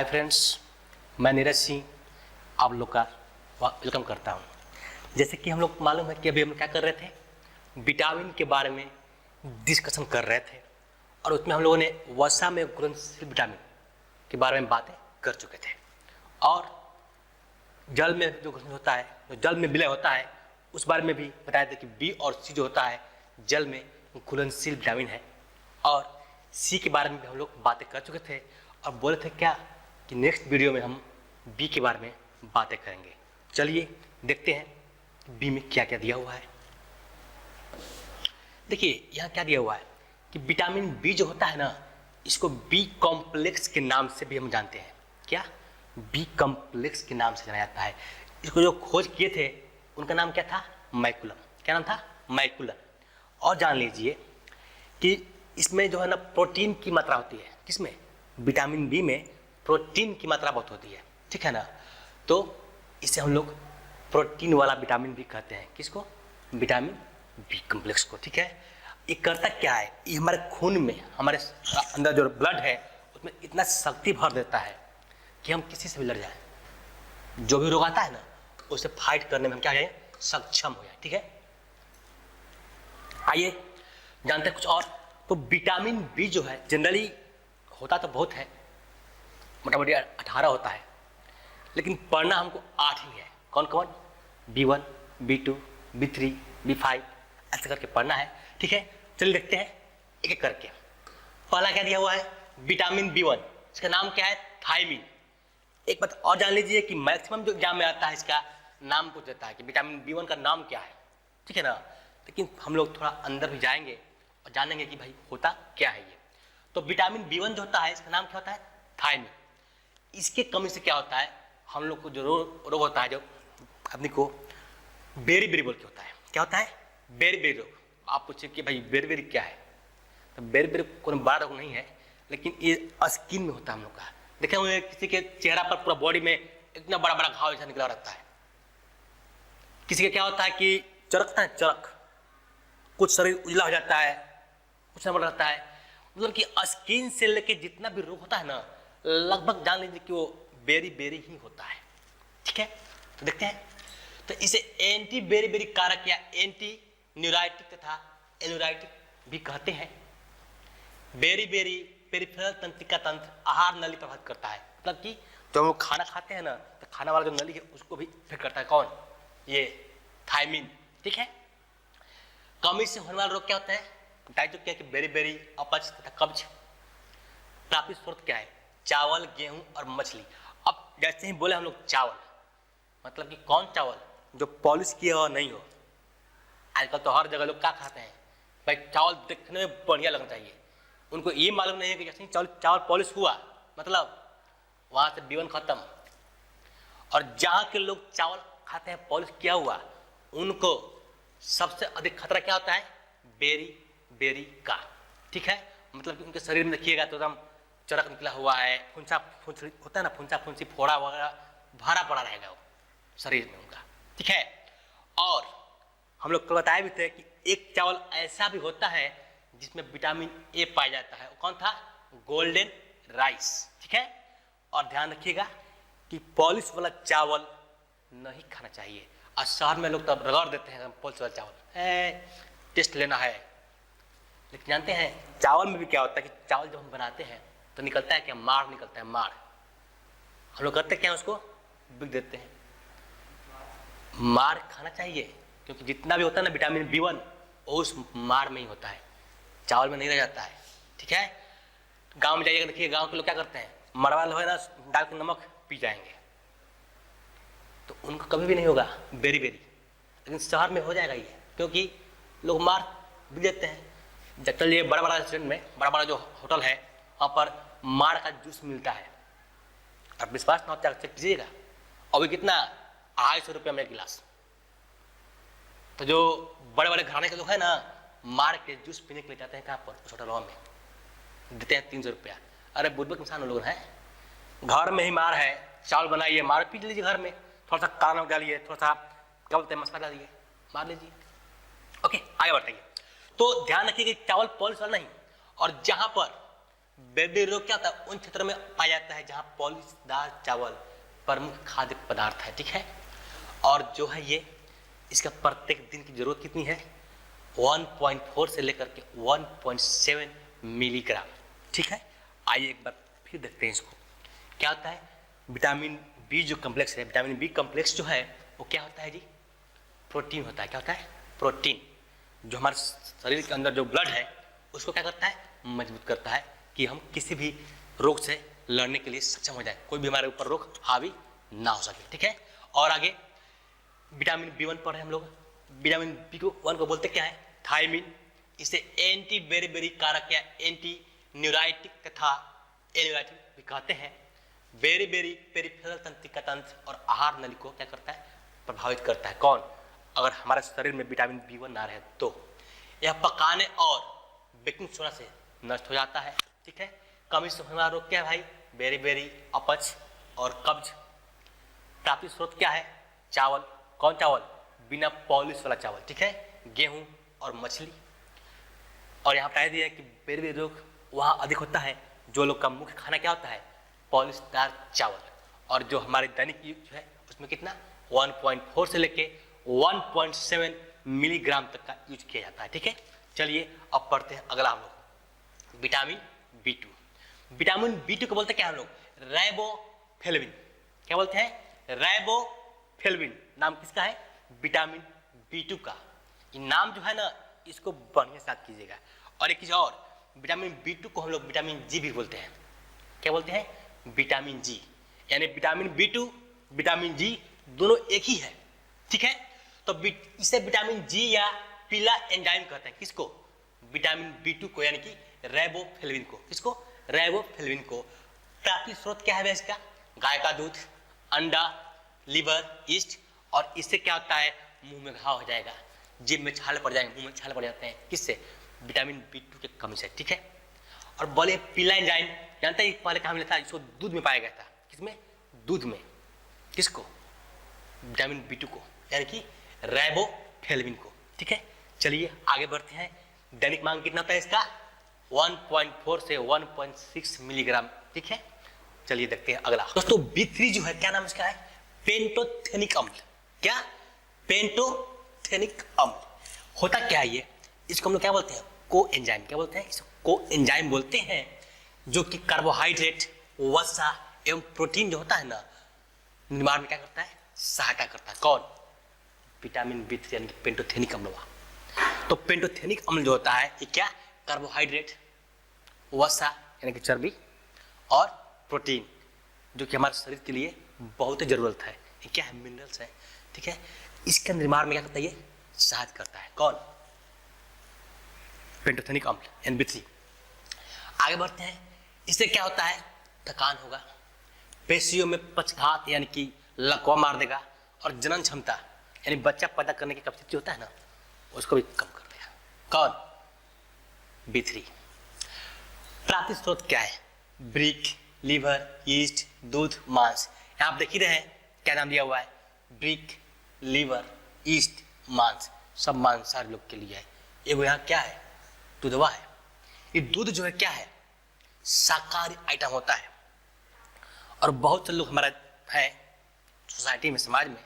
Hi friends, मैं नीरज सिंह आप लोग का वेलकम करता हूँ। जैसे कि हम लोग मालूम है कि अभी हम क्या कर रहे थे, विटामिन के बारे में डिस्कशन कर रहे थे और उसमें हम लोगों ने वसा में घुलनशील विटामिन के बारे में बातें कर चुके थे और जल में जो घुलनशील होता है, जो जल में विलय होता है, उस बारे में भी बताया था कि बी और सी जो होता है जल में घुलनशील विटामिन है और सी के बारे में भी हम लोग बातें कर चुके थे और बोले थे क्या कि नेक्स्ट वीडियो में हम बी के बारे में बातें करेंगे। चलिए देखते हैं बी में क्या क्या दिया हुआ है। देखिए यहाँ क्या दिया हुआ है कि विटामिन बी जो होता है ना, इसको बी कॉम्प्लेक्स के नाम से भी हम जानते हैं। क्या? बी कॉम्प्लेक्स के नाम से जाना जाता है। इसको जो खोज किए थे उनका नाम क्या था? मैकुलम। क्या नाम था? मैकुलम। और जान लीजिए कि इसमें जो है ना प्रोटीन की मात्रा होती है। किसमें? विटामिन बी में प्रोटीन की मात्रा बहुत होती है, ठीक है ना। तो इसे हम लोग प्रोटीन वाला विटामिन भी कहते हैं। किसको? विटामिन बी कॉम्प्लेक्स को, ठीक है। ये करता क्या है, ये हमारे खून में, हमारे अंदर जो ब्लड है उसमें इतना शक्ति भर देता है कि हम किसी से भी लड़ जाए, जो भी रोग आता है ना उसे फाइट करने में हम क्या है, सक्षम हो जाए, ठीक है। आइए जानते हैं कुछ और। तो विटामिन बी जो है जनरली होता तो बहुत है, मोटामोटी 18 होता है, लेकिन पढ़ना हमको 8 ही है। कौन कौन? B1, B2, B3, B5 ऐसे करके पढ़ना है, ठीक है। चलिए देखते हैं एक एक करके। पहला क्या दिया हुआ है? Vitamin B1। इसका नाम क्या है? थायमिन। एक बात और जान लीजिए कि मैक्सिमम जो एग्जाम में आता है इसका नाम पूछ देता है कि विटामिन B1 का नाम क्या है, ठीक है ना। लेकिन हम लोग थोड़ा अंदर भी जाएंगे और जानेंगे कि भाई होता क्या है ये। तो विटामिन B1 जो होता है इसका नाम क्या होता है? थायमिन। इसके कमी से क्या होता है, हम लोग को जो रोग होता है, जो आदमी को बेरी बेरी बोल के होता है। क्या होता है? बेरी बेरी रोग। आप पूछे कि भाई बेरी बेरी क्या है, तो बेरी बेरी कोई बड़ा रोग नहीं है, लेकिन ये स्किन में होता है। हम लोग का देखे हुए किसी के चेहरा पर पूरा बॉडी में इतना बड़ा बड़ा घाव जैसा निकला रहता है। किसी का क्या होता है कि चरकता है, चरक, कुछ शरीर उजला हो जाता है, कुछ नंबर रहता है। मतलब कि स्किन से लेके जितना भी रोग होता है ना, लगभग जान लीजिए कि वो बेरी बेरी ही होता है, ठीक है। तो देखते हैं, तो इसे एंटी बेरी बेरी कारक या एंटी न्यूराइटिक तथा एन्यूराइटिक भी कहते हैं। बेरी बेरी पेरिफेरल तंत्रिका तंत्र, आहार नली प्रभावित करता है। मतलब कि जब हम लोग खाना खाते हैं ना, तो खाना वाला जो नली है उसको भी इफेक्ट करता है। कौन? ये थायमिन, ठीक है। कमी से होने वाला रोग क्या होता है? डाइटो क्या कि बेरी बेरी, अपच तथा कब्ज। प्राप्ति स्रोत क्या है? चावल, गेहूं और मछली। अब जैसे ही बोले हम लोग चावल, मतलब कि कौन चावल? जो पॉलिश किया हुआ नहीं हो। आजकल तो हर जगह लोग क्या खाते हैं भाई, चावल देखने में बढ़िया लगना चाहिए। उनको ये मालूम नहीं है कि जैसे ही चावल पॉलिश हुआ मतलब वहां से B1 खत्म। और जहां के लोग चावल खाते हैं पॉलिश किया हुआ, उनको सबसे अधिक खतरा क्या होता है? बेरी बेरी का, ठीक है। मतलब कि उनके शरीर में देखिएगा तो एकदम चरक निकला हुआ है, फुंसा फुंसी होता है ना, फुंसा फुंसी, फोड़ा वगैरह भरा पड़ा रहेगा वो शरीर में उनका, ठीक है। और हम लोग को बताया भी थे कि एक चावल ऐसा भी होता है जिसमें विटामिन ए पाया जाता है। वो कौन था? गोल्डन राइस, ठीक है। और ध्यान रखिएगा कि पॉलिश वाला चावल नहीं खाना चाहिए। और शहर में लोग तब रगड़ देते हैं पॉलिश वाला चावल, टेस्ट लेना है। लेकिन जानते हैं चावल में भी क्या होता है कि चावल जब हम बनाते हैं तो निकलता है क्या? माड़ निकलता है, माड़। हम लोग करते क्या है, उसको बिक देते हैं। माड़ खाना चाहिए क्योंकि जितना भी होता है ना विटामिन B1 वो उस माड़ में ही होता है, चावल में नहीं रह जाता है, ठीक है। गांव में जाइएगा, देखिए गांव के लोग क्या करते हैं, मड़वा लोहे ना डाल के नमक पी जाएंगे, तो उनको कभी भी नहीं होगा बेरी बेरी। लेकिन शहर में हो जाएगा ये, क्योंकि लोग माड़ बिक देते हैं। जब चलिए बड़ा बड़ा रेस्टोरेंट में, बड़ा बड़ा जो होटल है वहाँ पर माड़ का जूस मिलता है। अब विश्वास ना होता है चेक कीजिएगा। और भी कितना? 250 रुपये में एक गिलास। तो जो बड़े बड़े घराने के लोग हैं ना, माड़ के जूस पीने के लिए जाते हैं कहाँ पर? उस होटलों में देते हैं 300 रुपया। अरे बुद्ध इंसान लोग हैं, घर में ही माड़ है, चावल बनाइए, माड़ पी लीजिए घर में, थोड़ा सा काला नमक डालिए, थोड़ा सा क्या बोलते हैं मसाला डालिए, मार लीजिए। ओके, आगे बढ़ाइए। तो ध्यान रखिए कि चावल पॉलिश वाला नहीं। और जहां पर बेरी रोग क्या होता है? उन क्षेत्रों में पाया जाता है जहां पॉलिशदार चावल प्रमुख खाद्य पदार्थ है, ठीक है। और जो है ये इसका प्रत्येक दिन की जरूरत कितनी है? 1.4 से लेकर के 1.7 मिलीग्राम, ठीक है। आइए एक बार फिर देखते हैं इसको। क्या होता है? विटामिन बी जो कम्प्लेक्स है, विटामिन बी कम्प्लेक्स जो है वो क्या होता है जी? प्रोटीन होता है। क्या होता है? प्रोटीन, जो हमारे शरीर के अंदर जो ब्लड है उसको क्या करता है? मजबूत करता है कि हम किसी भी रोग से लड़ने के लिए सक्षम हो जाए, कोई भी हमारे ऊपर रोग हावी ना हो सके, ठीक है। और आगे विटामिन बी1 पढ़े हम लोग। विटामिन बी1 को बोलते क्या है? थायमिन। इसे एंटी बेरी कारक या एंटी न्यूराइटिक तथा एन्यूराइटिक भी कहते हैं। बेरी पेरिफेरल तंत्रिका तंत्र और आहार नली को क्या करता है? प्रभावित करता है। कौन? अगर हमारे शरीर में विटामिन बी1 ना रहे तो यह पकाने और बेकिंग सोडा से नष्ट हो जाता है, ठीक है। कमी से होने वाला रोग क्या है भाई? बेरी अपच और कब्ज। प्राप्ति स्रोत क्या है? चावल। कौन चावल? बिना पॉलिश वाला चावल, ठीक है। गेहूं और मछली। और यहाँ कह दिया है कि बेरी रोग वहाँ अधिक होता है जो लोग का मुख्य खाना क्या होता है? पॉलिशदार चावल। और जो हमारे दैनिक यूज है उसमें कितना? 1.4 से लेके 1.7 मिलीग्राम तक का यूज किया जाता है, ठीक है। चलिए अब पढ़ते हैं अगला हम लोग, विटामिन बी2। विटामिन बी2 को बोलते हैं क्या हम लोग? राइबोफ्लेविन। क्या बोलते हैं? राइबोफ्लेविन। नाम किसका है? विटामिन बी2 का। ये नाम जो है ना इसको बढ़िया से याद कीजिएगा। और एक चीज और, विटामिन बी2 को हम लोग विटामिन जी भी बोलते हैं। क्या बोलते हैं? विटामिन जी। यानी विटामिन बी2 विटामिन जी दोनों एक ही है, ठीक है। तो इसे विटामिन जी या पीला एंजाइम कहते हैं। किसको? विटामिन बी2 को, यानी कि राइबोफ्लेविन को। किसको? राइबोफ्लेविन को। प्राप्ति स्रोत क्या है इसका? गाय का दूध, अंडा, लीवर, ईस्ट। और इससे क्या होता है? मुंह में घाव हो जाएगा, जीभ में छाले पड़ जाएंगे, मुंह में छाले पड़ जाते हैं। किससे? विटामिन बी2 के कमी से, ठीक है। और बोले पीला एंजाइम जानते हैं पहले कहाँ मिला था? इसको दूध में पाया गया था। किसमें? दूध में। किसको? विटामिन बी2 को, यानी कि राइबोफ्लेविन को, ठीक है। चलिए आगे बढ़ते हैं। दैनिक मांग कितना होता है इसका? 1.4 से 1.6 मिलीग्राम, ठीक है। चलिए देखते हैं अगला। दोस्तों बी3 जो है क्या नाम इसका है? पेंटोथेनिक अम्ल। क्या? पेंटोथेनिक अम्ल। होता क्या है ये? इसको हम लोग क्या बोलते हैं? को एंजाइम। क्या बोलते हैं? इसको को एंजाइम बोलते हैं, जो कि कार्बोहाइड्रेट, वसा एवं प्रोटीन जो होता है ना निर्माण में क्या करता है? सहायता करता है। कौन? विटामिन बी3 यानी कि पेंटोथेनिक अम्ल। तो पेंटोथेनिक अम्ल जो होता है ये क्या? कार्बोहाइड्रेट, वसा यानी कि चर्बी और प्रोटीन, जो कि हमारे शरीर के लिए बहुत ही जरूरत है। ये क्या है? मिनरल्स है, ठीक है। इसके निर्माण में क्या करता है? ये सहायता करता है। कौन? पेंटोथेनिक अम्ल NB3। आगे बढ़ते हैं। इससे क्या होता है? थकान होगा, पेशियों में पक्षघात यानी कि लकवा मार देगा, और जनन क्षमता यानी बच्चा पैदा करने की कैपेसिटी होता है ना उसको भी कम कर देगा। कौन? B3। प्राप्ति स्रोत क्या है? ब्रिक, लीवर, ईस्ट, दूध, मांस। यहाँ आप देख ही रहे हैं क्या नाम दिया हुआ है? ब्रिक, लीवर, ईस्ट, मांस। सब मांसाहारी लोग के लिए है। एगो यहाँ क्या है? दूधवा है। ये दूध जो है क्या है? शाकाहारी आइटम होता है। और बहुत से लोग हमारा है सोसाइटी में, समाज में,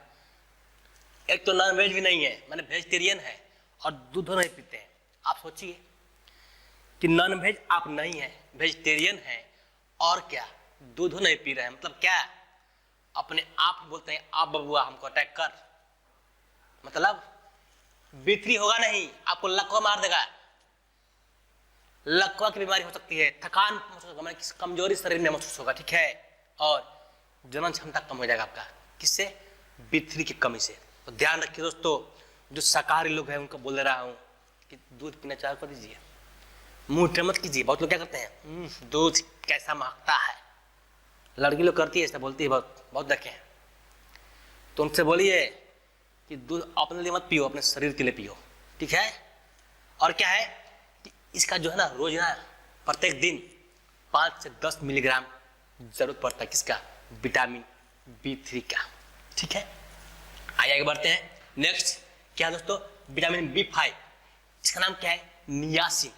एक तो नॉन वेज भी नहीं है, माने वेजिटेरियन है और दूध नहीं पीते हैं। आप सोचिए कि नॉन वेज आप नहीं है, वेजिटेरियन है और क्या दूध नहीं पी रहे हैं, मतलब क्या? अपने आप बोलते हैं आप बबुआ हमको अटैक कर, मतलब B3 होगा नहीं, आपको लकवा मार देगा। लकवा की बीमारी हो सकती है, थकान महसूस होगा, माने कमजोरी शरीर में महसूस होगा, ठीक है। और जनन क्षमता कम हो जाएगा आपका। किससे? B3 की कमी से। तो ध्यान रखिए दोस्तों, जो शाकाहारी लोग हैं उनको बोल रहा हूँ कि दूध पीना चालू कर दीजिए, मुंह मत कीजिए। बहुत लोग क्या करते हैं? दूध कैसा महकता है, लड़की लोग करती है ऐसा, बोलती है, बहुत देखे हैं। तो उनसे बोलिए कि दूध अपने लिए मत पियो, अपने शरीर के लिए पियो, ठीक है। और क्या है कि इसका जो है ना रोजाना प्रत्येक दिन 5 से 10 मिलीग्राम जरूरत पड़ता है। किसका? विटामिन B3 का, ठीक है। आगे बढ़ते हैं। नेक्स्ट क्या दोस्तों? Vitamin B5। इसका नाम क्या है? नियासिन।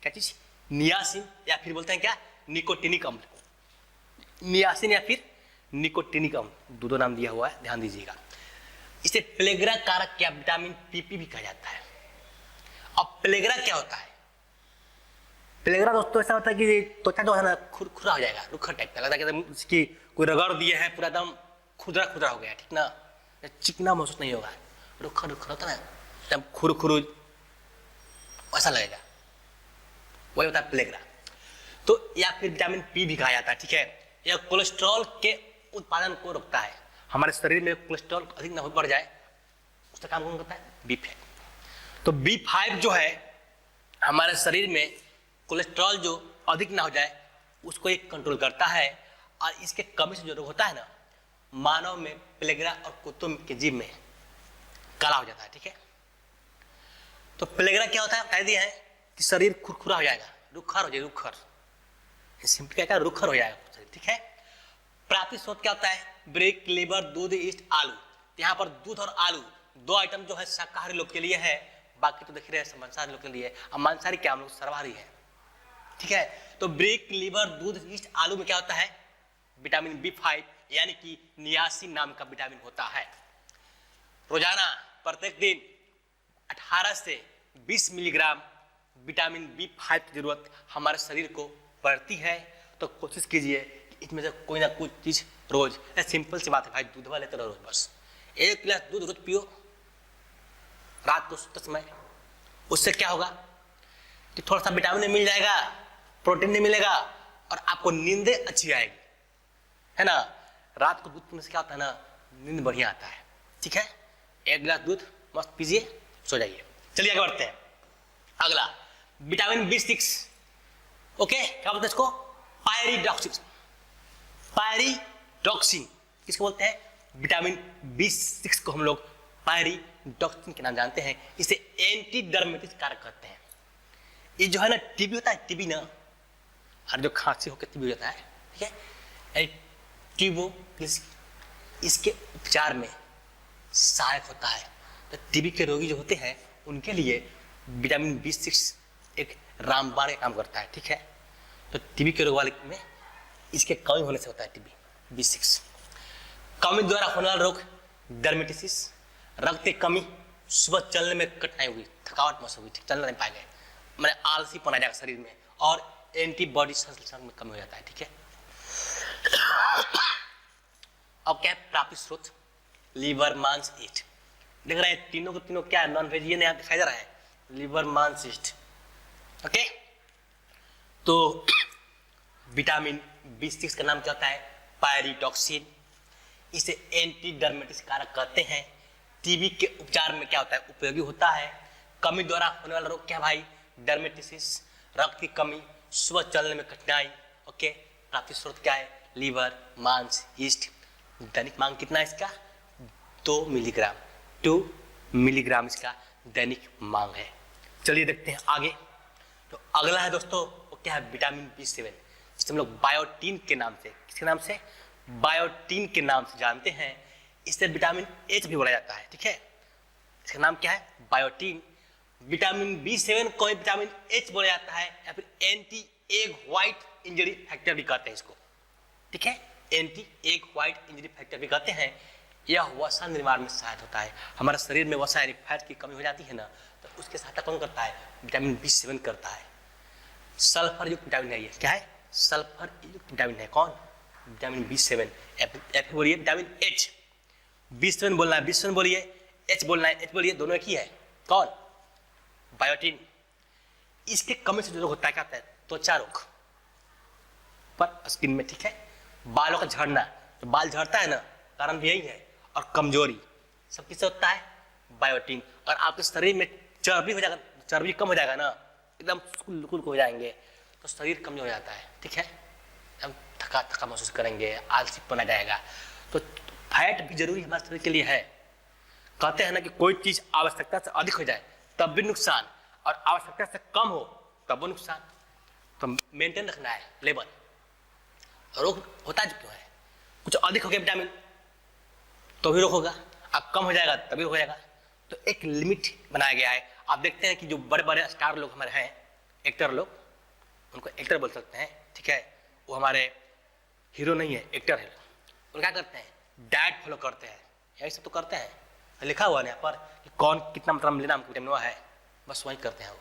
क्या चीज? नियासिन, या फिर बोलते हैं क्या? निकोटिनिक अम्ल, नियासिन या फिर निकोटिनिक अम्ल, दो नाम दिया हुआ है, ध्यान दीजिएगा। इसे प्लेग्रा कारक या विटामिन पीपी भी कहा जाता है। अब प्लेग्रा क्या होता है? प्लेग्रा दोस्तों ऐसा होता है कि त्वचा जो है ना खुरखुरा हो जाएगा, रुखर टाइप का लगता है कि इसकी कोई रगड़ दिया है, पूरा एकदम खुदरा खुदरा हो गया, ठीक ना, चिकना महसूस नहीं होगा, रुखर रुखर होता है एकदम खुरखुरु ऐसा लगेगा, वही होता है प्लेग्रा। तो या फिर विटामिन पी भी कहा जाता है, ठीक है। यह कोलेस्ट्रॉल के उत्पादन को रोकता है, हमारे शरीर में कोलेस्ट्रॉल अधिक न बढ़ जाए उसका काम कौन करता है? B5। तो B5 जो है हमारे शरीर में कोलेस्ट्रॉल जो अधिक ना हो जाए उसको एक कंट्रोल करता है, और इसके कमी से जो रोग होता है ना, मानव में प्लेग्रा और कुत्तों के जीभ में काला हो जाता है, ठीक है। तो प्लेग्रा क्या होता है कह दिया है कि शरीर खुरखुरा हो जाएगा, रुखर हो जाएगा, रुखर सिंपल क्या रुखर हो जाएगा शरीर, ठीक है। प्राप्ति स्रोत क्या होता है? ब्रेक, लीवर, दूध, ईस्ट, आलू। यहाँ पर दूध और आलू दो आइटम जो है शाकाहारी लोग के लिए है, बाकी तो देख रहे हैं मांसाहारी लोग के लिए, और मांसाहारी क्या हम लोग सर्वाहारी है, ठीक है। तो ब्रेक, लीवर, दूध, ईस्ट, आलू में क्या होता है? विटामिन B5 यानी कि नियासिन नाम का विटामिन होता है। रोजाना प्रत्येक दिन 18 से 20 मिलीग्राम विटामिन B5 की जरूरत हमारे शरीर को पड़ती है। तो कोशिश कीजिए इसमें से कोई ना कोई चीज रोज, सिंपल सी बात है भाई, दूध वाले तो रोज बस 1 गिलास दूध रोज पियो रात को सोते समय। उससे क्या होगा कि थोड़ा सा विटामिन मिल जाएगा, प्रोटीन नहीं मिलेगा, और आपको नींदें अच्छी आएगी, है ना। रात को दूध पीने से क्या होता है ना, नींद बढ़िया आता है, ठीक है। 1 गिलास दूध मस्त पीजिए, सो जाइए। चलिए आगे बढ़ते हैं। अगला विटामिन B6, ओके, क्या बोलते हैं इसको? पायरिडॉक्सिन। पायरिडॉक्सिन किसको बोलते हैं? विटामिन B6 को हम लोग पायरिडॉक्सिन के नाम जानते हैं। इसे एंटी डर्मेटिस कारक कहते हैं। ये जो है ना टीबी होता है, टीबी ना, और जो खांसी होकर टीबी हो जाता है, ठीक है, ट्यूबो इसके उपचार में सहायक होता है। तो टीबी के रोगी जो होते हैं उनके लिए विटामिन B6 एक रामबाण का काम करता है, ठीक है। तो टीबी के रोग वाले में इसके कमी होने से होता है टीबी B6। कमी द्वारा होने वाला रोग डर्मेटिसिस, रक्त की कमी, सुबह चलने में कठिनाई होगी, थकावट महसूस होगी, ठीक चलना नहीं पाएंगे, मैंने आलसी पना जाएगा शरीर में, और एंटीबॉडी संश्लेषण में कमी हो जाता है, ठीक है। अब क्या है प्राप्ति स्रोत? लीवर, मांस, ईस्ट। देख रहे हैं तीनों के तीनों क्या है? नॉन वेजिटेरियन यहाँ दिखाई दे रहा है, लीवर, मांस, ईस्ट, ओके। तो विटामिन B6 का नाम क्या होता है? पायरिडॉक्सिन। इसे एंटी डर्मेटिस कारक कहते हैं। टीबी के उपचार में क्या होता है? उपयोगी होता है। कमी द्वारा होने वाला रोग क्या भाई? डर्मेटिसिस, रक्त की कमी, सुबह चलने में कठिनाई, ओके। प्राप्ति स्रोत क्या है? लीवर, मांस, ईस्ट। दैनिक मांग कितना है इसका? 2 मिलीग्राम, 2 मिलीग्राम इसका दैनिक मांग है। चलिए देखते हैं आगे। तो अगला है दोस्तों वो क्या है? विटामिन B7, जिसे हम लोग बायोटीन के नाम से, किसके नाम से? बायोटीन के नाम से जानते हैं। इसे विटामिन H भी बोला जाता है, ठीक है। इसका नाम क्या है? बायोटीन। विटामिन B7 को विटामिन H बोला जाता है, या फिर anti egg white injury factor भी कहते हैं इसको, ठीक है। Anti egg white injury factor भी कहते हैं। यह वसा निर्माण में सहायक होता है। हमारे शरीर में वसा यानी फैट की कमी हो जाती है ना, तो उसके सहायता कौन करता है? विटामिन B7 करता है। सल्फर युक्त विटामिन है ये, क्या है? सल्फर युक्त विटामिन है। कौन? Vitamin B7। F बोलिए, विटामिन H। B7 बोलना है, B7 बोलिए, H बोलना है, H बोलिए, दोनों एक ही है। कौन? बायोटीन। इसके कमी से जो रोग होता है क्या होता है? त्वचा रोग पर स्किन में, ठीक है। बालों का झड़ना, तो बाल झड़ता है ना, कारण भी यही है। और कमजोरी सब किससे होता है? बायोटीन। और आपके शरीर में चर्बी हो जाएगा, चर्बी कम हो जाएगा ना, एकदम कुल हो जाएंगे, तो शरीर कमजोर हो जाता है, ठीक है। हम थका थका महसूस करेंगे, आलसी बना जाएगा। तो फैट भी जरूरी हमारे शरीर के लिए है। कहते हैं ना कि कोई चीज आवश्यकता से अधिक हो जाए तब भी नुकसान, और आवश्यकता से कम हो तब वो नुकसान। तो मेंटेन रखना है लेवल। रोग होता जो क्यों है? कुछ अधिक हो गया विटामिन तो भी रोग होगा, अब कम हो जाएगा तभी हो जाएगा। तो एक लिमिट बनाया गया है। आप देखते हैं कि जो बड़े बड़े स्टार लोग हमारे हैं, एक्टर लोग, उनको एक्टर बोल सकते हैं, ठीक है। वो हमारे हीरो नहीं है, एक्टर है, वो क्या करते हैं, डाइट फॉलो करते हैं, यही सब तो करते हैं, लिखा हुआ है यहाँ पर कि कौन कितना मात्रा में लेना हमको विटामिन है, बस वही करते हैं वो,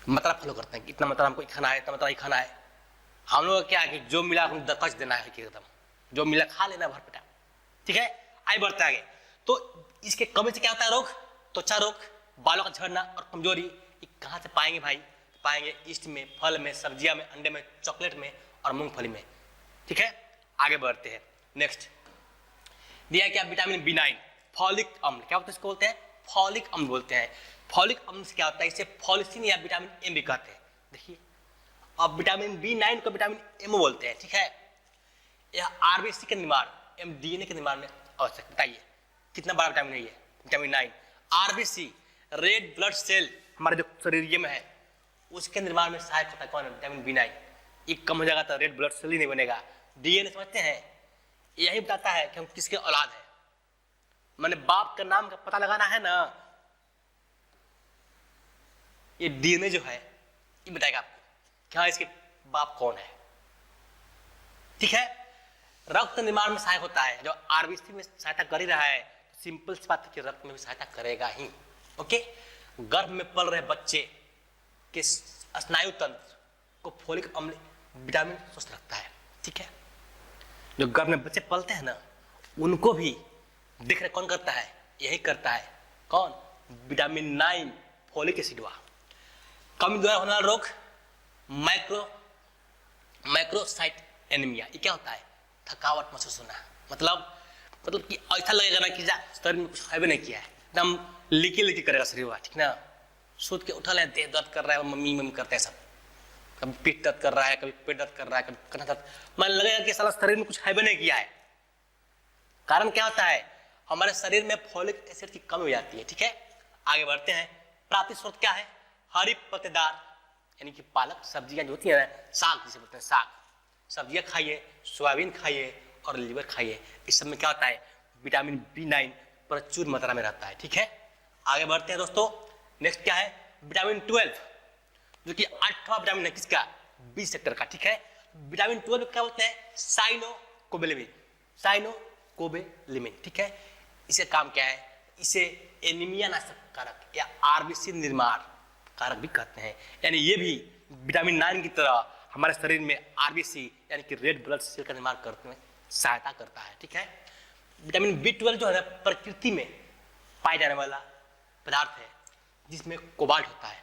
मात्रा फॉलो करते हैं, इतना मात्रा हमको खाना है, इतना मात्रा ही खाना है। हम लोग क्या है कि जो मिला हम दकच देना है एकदम, जो मिला खा लेना भर पेटा, ठीक है। आगे बढ़ते आगे, तो इसके कमी से क्या होता है रोग, त्वचा रोग, बालों का झड़ना और कमजोरी, ये कहाँ से पाएंगे भाई, पाएंगे ईस्ट में, फल में, सब्जियां में, अंडे में, चॉकलेट में और मूंगफली में, ठीक है। आगे बढ़ते हैं, नेक्स्ट दिया क्या, विटामिन B9, फॉलिक अम्ल, क्या होता है इसको बोलते हैं, फॉलिक अम्ल बोलते हैं। फॉलिक अम्ल से क्या होता है, इसे फॉलिसिन या विटामिन M भी कहते हैं। देखिए अब विटामिन B9 को विटामिन M बोलते हैं, ठीक है। यह RBC के निर्माण, DNA के निर्माण में आवश्यक, बताइए कितना बड़ा विटामिन है ये, vitamin 9। RBC red blood cell हमारे जो शरीर में है उसके निर्माण में सहायक होता है, कौन है, विटामिन B9। ये कम हो जाएगा तो रेड ब्लड सेल ही नहीं बनेगा। DNA समझते हैं, यही बताता है कि हम किसके औलाद है, मैंने बाप का नाम का पता लगाना है ना, ये DNA जो है ये बताएगा आपको कि हाँ इसके बाप कौन है, ठीक है। रक्त निर्माण में सहायक होता है, जो RBC में सहायता कर ही रहा है, सिंपल सी बात है कि रक्त में भी सहायता करेगा ही, ओके। गर्भ में पल रहे बच्चे के स्नायु तंत्र को फोलिक अम्ल विटामिन स्वस्थ रखता है, ठीक है। जो गर्भ में बच्चे पलते हैं ना, उनको भी देख रहे कौन करता है, यही करता है, कौन, विटामिन 9 फोलिक एसिड। कमी द्वारा होने वाला रोग माइक्रोसाइट एनीमिया, ये क्या होता है, थकावट महसूस होना, मतलब कि ऐसा लगेगा ना कि शरीर में कुछ खाए नहीं किया है, एकदम लिकी करेगा शरीर, ठीक ना, सूत के उठल है, देह दर्द कर रहा है, मम्मी करते हैं सब, कभी पीठ दर्द कर रहा है, कभी पेट दर्द कर रहा है, कभी कंधा दर्द, मन लगेगा कि साला शरीर में कुछ खाए नहीं किया है। कारण क्या होता है, हमारे शरीर में फोलिक एसिड की कमी हो जाती है, ठीक है। आगे बढ़ते हैं, प्राप्ति स्रोत क्या है, हरी पत्तेदार यानी कि पालक सब्जियां जो होती है, साग जिसे बोलते हैं, साग सब्जियां खाइए, सोयाबीन खाइए और लीवर खाइए, इस सब में क्या होता है, विटामिन B9 प्रचुर मात्रा में रहता है, ठीक है। आगे बढ़ते हैं दोस्तों, नेक्स्ट क्या है, विटामिन 12 जो कि 8वां विटामिन है, किसका, बी सेक्टर का, ठीक है। विटामिन 12 क्या बोलते हैं, साइनोकोबेलिमिन, ठीक है। इसका काम क्या है, इसे एनीमिया नाशक कारक या RBC निर्माण कारक भी कहते हैं, यानी ये भी विटामिन 9 की तरह हमारे शरीर में RBC यानी कि रेड ब्लड सेल का निर्माण करने में सहायता करता है, ठीक है। विटामिन B12 जो है प्रकृति में पाए जाने वाला पदार्थ है जिसमें कोबाल्ट होता है,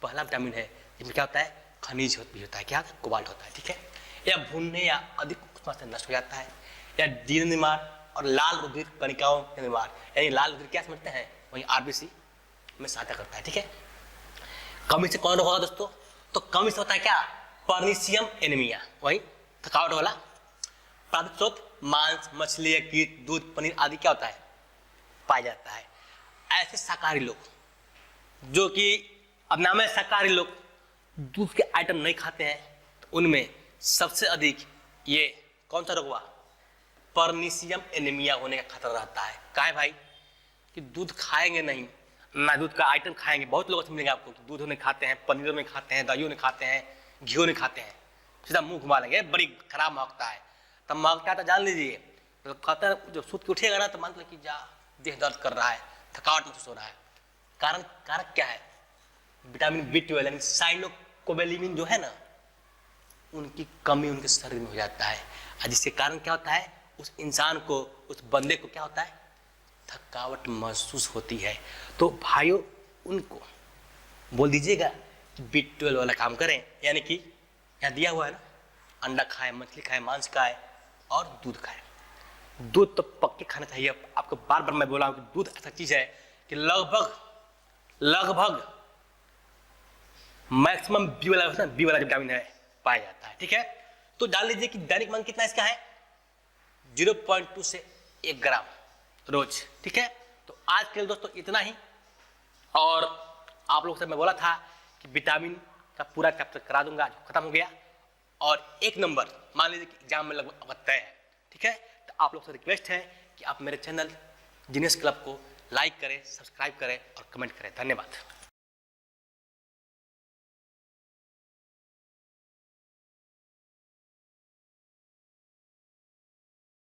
पहला विटामिन है जिसमें क्या होता है, खनिज भी होता है, क्या कोबाल्ट होता है, ठीक है। यह भूनने या अधिक उष्मा से नष्ट हो जाता है, या DNA निर्माण और लाल रुधिर कणिकाओं के निर्माण, यानी लाल रुधिर क्या समझते हैं, वही RBC में सहायता करता है, ठीक है। कमी से कौन होगा दोस्तों, तो कमी से होता है क्या, पर्निशियम एनीमिया, वही थकावट वाला। प्राप्त स्रोत मांस, मछली, कीट, दूध, पनीर आदि क्या होता है, पाया जाता है। ऐसे शाकाहारी लोग जो कि अब नाम है शाकाहारी लोग, दूध के आइटम नहीं खाते हैं, तो उनमें सबसे अधिक ये कौन सा रोग हुआ, पर्निशियम एनीमिया होने का खतरा रहता है। क्या है भाई, कि दूध खाएंगे नहीं ना, दूध का आइटम खाएंगे, बहुत लोग मिलेंगे आपको कि दूध नहीं खाते हैं, पनीर नहीं खाते हैं, दही नहीं खाते हैं, घी नहीं खाते हैं, सीधा मुंह घुमा लेंगे, बड़ी खराब महकता है, तब महकता है तो जान लीजिए, तो कहते हैं जब सूत के उठेगा ना तो मान लो कि जा देह दर्द कर रहा है, थकावट महसूस हो रहा है। कारक क्या है, विटामिन B12 यानी साइनोकोबेलिमिन जो है ना, उनकी कमी उनके शरीर में हो जाता है, और जिसके कारण क्या होता है, उस इंसान को, उस बंदे को क्या होता है, थकावट महसूस होती है। तो भाइयों उनको बोल दीजिएगा कि B12 वाला काम करें, यानी कि यहाँ दिया हुआ है ना, अंडा खाए, मछली खाए, मांस खाए और दूध खाए। दूध तो पक्के खाना चाहिए, आपको बार बार मैं बोला हूँ कि दूध ऐसा चीज है कि लगभग मैक्सिमम बी वाला विटामिन है पाया जाता है, ठीक है। तो डाल लीजिए कि दैनिक मांग कितना इसका है, 0.2 से 1 ग्राम रोज, ठीक है। तो आज के लिए दोस्तों इतना ही, और आप लोगों से मैं बोला था कि विटामिन का पूरा चैप्टर करा दूंगा, जो खत्म हो गया, और 1 नंबर मान लीजिए कि एग्जाम में लगभग तय है, ठीक है। तो आप लोग से रिक्वेस्ट है कि आप मेरे चैनल जीनियस क्लब को लाइक करें, सब्सक्राइब करें और कमेंट करें। धन्यवाद।